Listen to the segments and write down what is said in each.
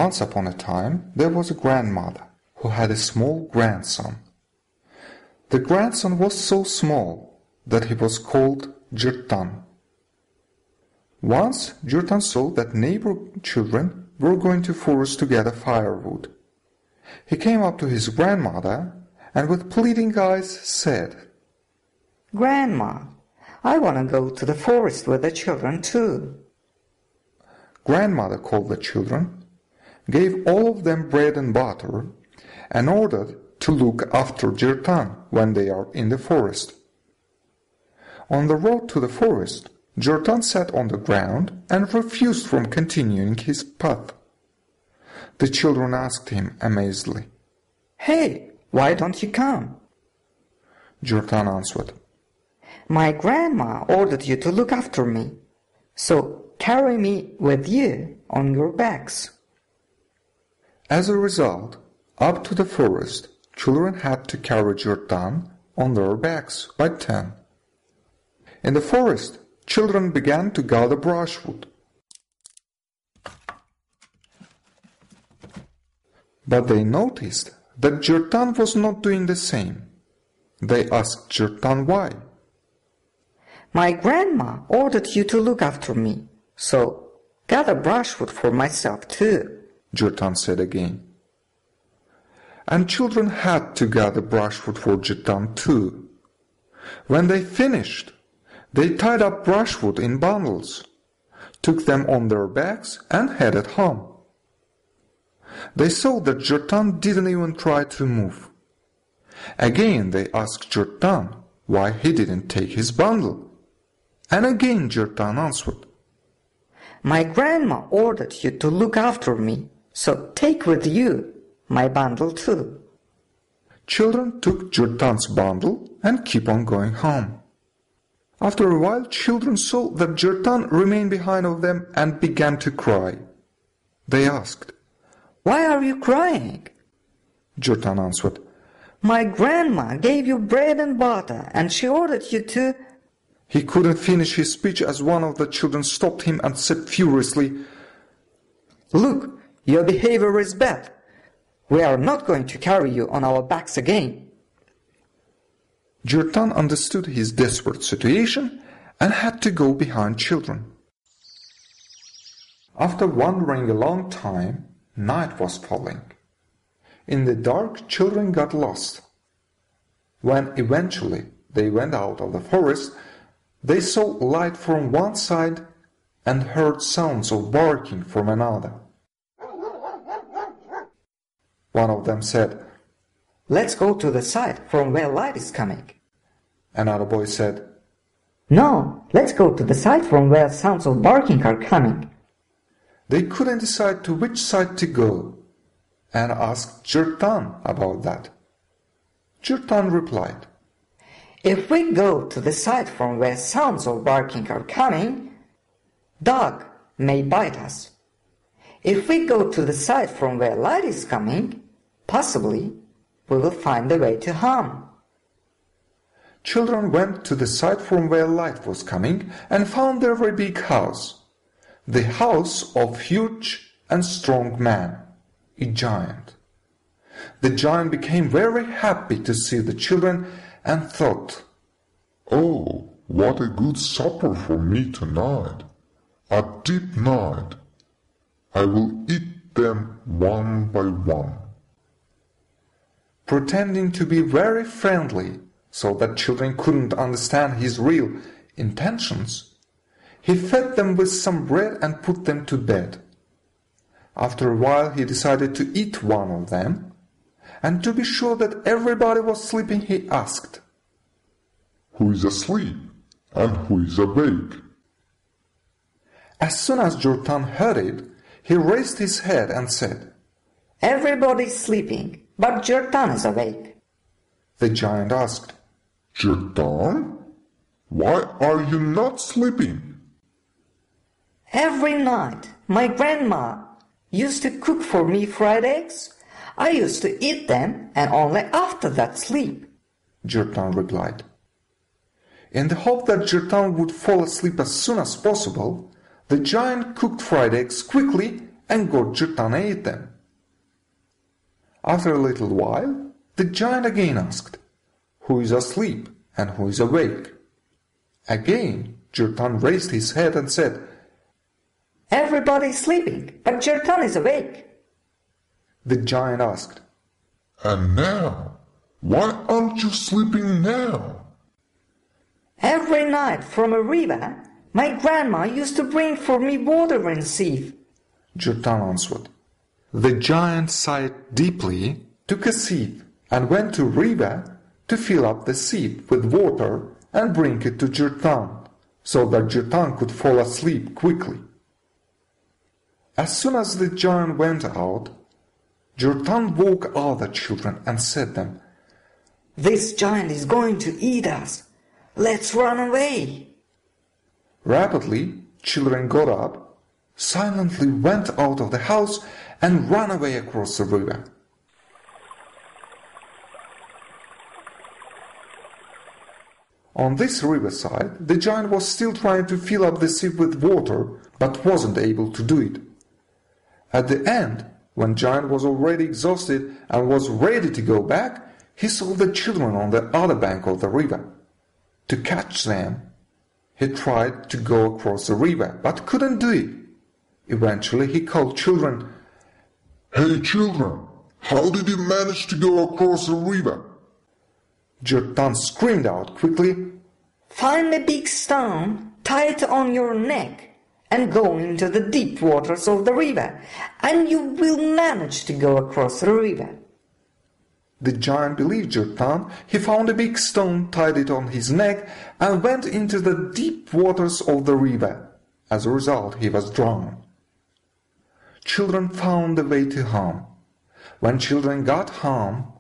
Once upon a time, there was a grandmother who had a small grandson. The grandson was so small that he was called Cırtdan. Once, Djirtan saw that neighbor children were going to forest to gather firewood. He came up to his grandmother and with pleading eyes said, "Grandma, I want to go to the forest with the children too." Grandmother called the children, gave all of them bread and butter, and ordered to look after Cırtdan when they are in the forest. On the road to the forest, Cırtdan sat on the ground and refused from continuing his path. The children asked him amazedly, "Hey, why don't you come?" Cırtdan answered, "My grandma ordered you to look after me, so carry me with you on your backs." As a result, up to the forest, children had to carry Cırtdan on their backs by 10. In the forest, children began to gather brushwood. But they noticed that Cırtdan was not doing the same. They asked Cırtdan why. "My grandma ordered you to look after me, so gather brushwood for myself too," Cırtdan said again. And children had to gather brushwood for Cırtdan too. When they finished, they tied up brushwood in bundles, took them on their backs and headed home. They saw that Cırtdan didn't even try to move. Again they asked Cırtdan why he didn't take his bundle. And again Cırtdan answered, "My grandma ordered you to look after me, so take with you my bundle too." Children took Cırtdan's bundle and keep on going home. After a while, children saw that Cırtdan remained behind of them and began to cry. They asked, "Why are you crying?" Cırtdan answered, "My grandma gave you bread and butter, and she ordered you to—" He couldn't finish his speech as one of the children stopped him and said furiously, "Look, your behavior is bad. We are not going to carry you on our backs again." Cırtdan understood his desperate situation and had to go behind children. After wandering a long time, night was falling. In the dark, children got lost. When eventually they went out of the forest, they saw light from one side and heard sounds of barking from another. One of them said, "Let's go to the side from where light is coming." Another boy said, "No, let's go to the side from where sounds of barking are coming." They couldn't decide to which side to go and asked Cırtdan about that. Cırtdan replied, "If we go to the side from where sounds of barking are coming, dog may bite us. If we go to the side from where light is coming, possibly we will find the way to home." Children went to the side from where light was coming and found a very big house, the house of huge and strong man, a giant. The giant became very happy to see the children and thought, "Oh, what a good supper for me tonight! A deep night. I will eat them one by one." Pretending to be very friendly so that children couldn't understand his real intentions, he fed them with some bread and put them to bed. After a while he decided to eat one of them, and to be sure that everybody was sleeping he asked, "Who is asleep and who is awake?" As soon as Cırtdan heard it, he raised his head and said, "Everybody is sleeping, but Cırtdan is awake." The giant asked, "Cırtdan, why are you not sleeping?" "Every night my grandma used to cook for me fried eggs. I used to eat them and only after that sleep," Cırtdan replied. In the hope that Cırtdan would fall asleep as soon as possible, the giant cooked fried eggs quickly and got Cırtdan and ate them. After a little while, the giant again asked, "Who is asleep and who is awake?" Again, Cırtdan raised his head and said, "Everybody is sleeping, but Cırtdan is awake." The giant asked, "And now? Why aren't you sleeping now?" "Every night from a river, my grandma used to bring for me water in a sieve," Cırtdan answered. The giant sighed deeply, took a sieve, and went to river to fill up the sieve with water and bring it to Cırtdan, so that Cırtdan could fall asleep quickly. As soon as the giant went out, Cırtdan woke all the children and said to them, "This giant is going to eat us. Let's run away." Rapidly, children got up, silently went out of the house and ran away across the river. On this riverside, the giant was still trying to fill up the sieve with water, but wasn't able to do it. At the end, when giant was already exhausted and was ready to go back, he saw the children on the other bank of the river. To catch them, he tried to go across the river, but couldn't do it. Eventually, he called children, "Hey children, how did you manage to go across the river?" Cırtdan screamed out quickly, "Find a big stone, tie it on your neck, and go into the deep waters of the river, and you will manage to go across the river." The giant believed Cırtdan. He found a big stone, tied it on his neck, and went into the deep waters of the river. As a result, he was drowned. Children found the way to home. When children got home,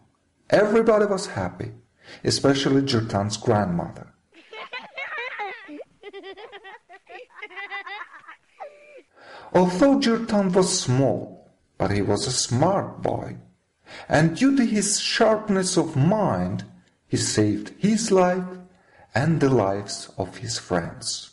everybody was happy, especially Cırtdan's grandmother. Although Cırtdan was small, but he was a smart boy, and due to his sharpness of mind, he saved his life and the lives of his friends.